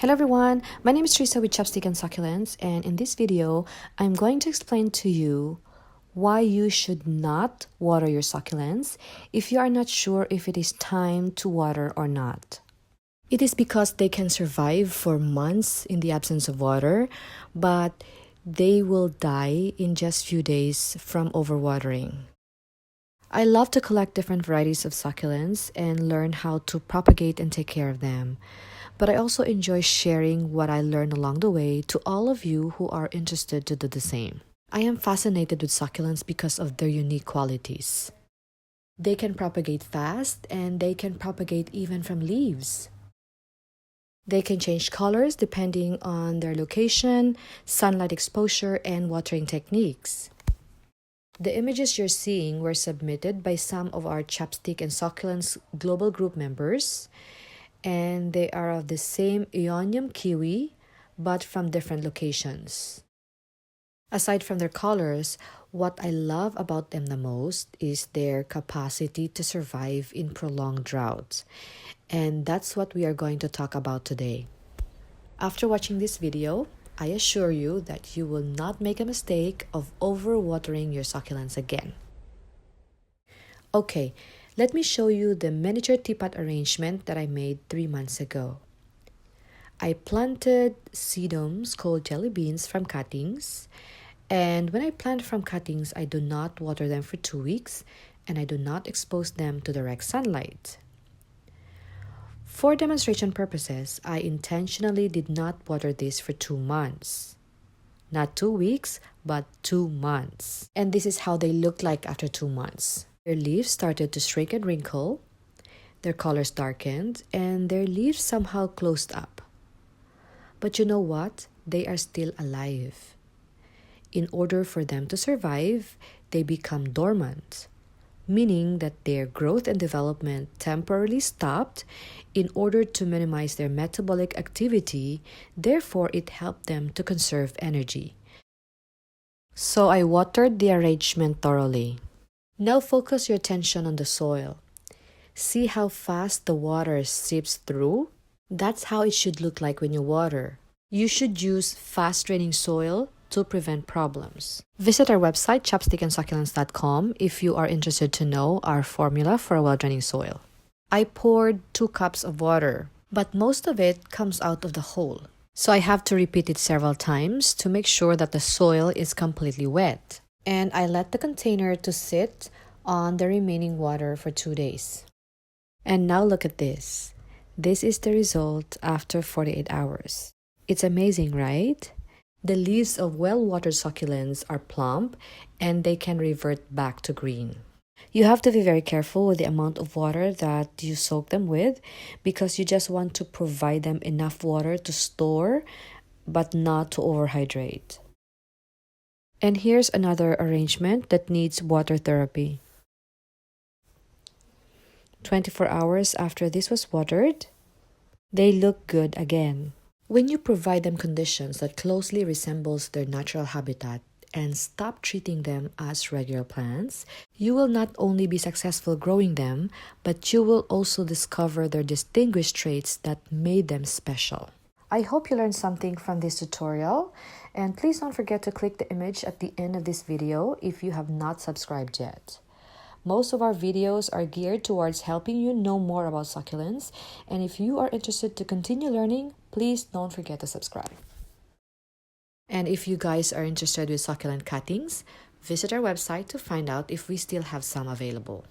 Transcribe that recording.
Hello everyone, my name is Teresa with Chopstick and Succulents, and in this video, I'm going to explain to you why you should not water your succulents if you are not sure if it is time to water or not. It is because they can survive for months in the absence of water, but they will die in just few days from overwatering. I love to collect different varieties of succulents and learn how to propagate and take care of them. But I also enjoy sharing what I learned along the way to all of you who are interested to do the same. I am fascinated with succulents because of their unique qualities. They can propagate fast and they can propagate even from leaves. They can change colors depending on their location, sunlight exposure, and watering techniques. The images you're seeing were submitted by some of our Chopstick and Succulents Global Group members, and they are of the same Ionium kiwi, but from different locations. Aside from their colors, what I love about them the most is their capacity to survive in prolonged droughts, and that's what we are going to talk about today. After watching this video, I assure you that you will not make a mistake of overwatering your succulents again. Okay, let me show you the miniature teapot arrangement that I made 3 months ago. I planted sedums called jelly beans from cuttings, and when I plant from cuttings, I do not water them for 2 weeks and I do not expose them to direct sunlight. For demonstration purposes, I intentionally did not water this for 2 months. Not 2 weeks, but 2 months. And this is how they look like after 2 months. Their leaves started to shrink and wrinkle, their colors darkened, and their leaves somehow closed up. But you know what? They are still alive. In order for them to survive, they become dormant, meaning that their growth and development temporarily stopped in order to minimize their metabolic activity. Therefore, it helped them to conserve energy. So I watered the arrangement thoroughly. Now focus your attention on the soil. See how fast the water seeps through? That's how it should look like when you water. You should use fast-draining soil to prevent problems. Visit our website, chopstickandsucculents.com, if you are interested to know our formula for a well-draining soil. I poured 2 cups of water, but most of it comes out of the hole. So I have to repeat it several times to make sure that the soil is completely wet. And I let the container to sit on the remaining water for 2 days. And now look at this. This is the result after 48 hours. It's amazing, right? The leaves of well-watered succulents are plump and they can revert back to green. You have to be very careful with the amount of water that you soak them with because you just want to provide them enough water to store but not to overhydrate. And here's another arrangement that needs water therapy. 24 hours after this was watered, they look good again. When you provide them conditions that closely resembles their natural habitat and stop treating them as regular plants, you will not only be successful growing them, but you will also discover their distinguished traits that made them special. I hope you learned something from this tutorial, and please don't forget to click the image at the end of this video if you have not subscribed yet. Most of our videos are geared towards helping you know more about succulents, and if you are interested to continue learning, please don't forget to subscribe. And if you guys are interested with succulent cuttings, visit our website to find out if we still have some available.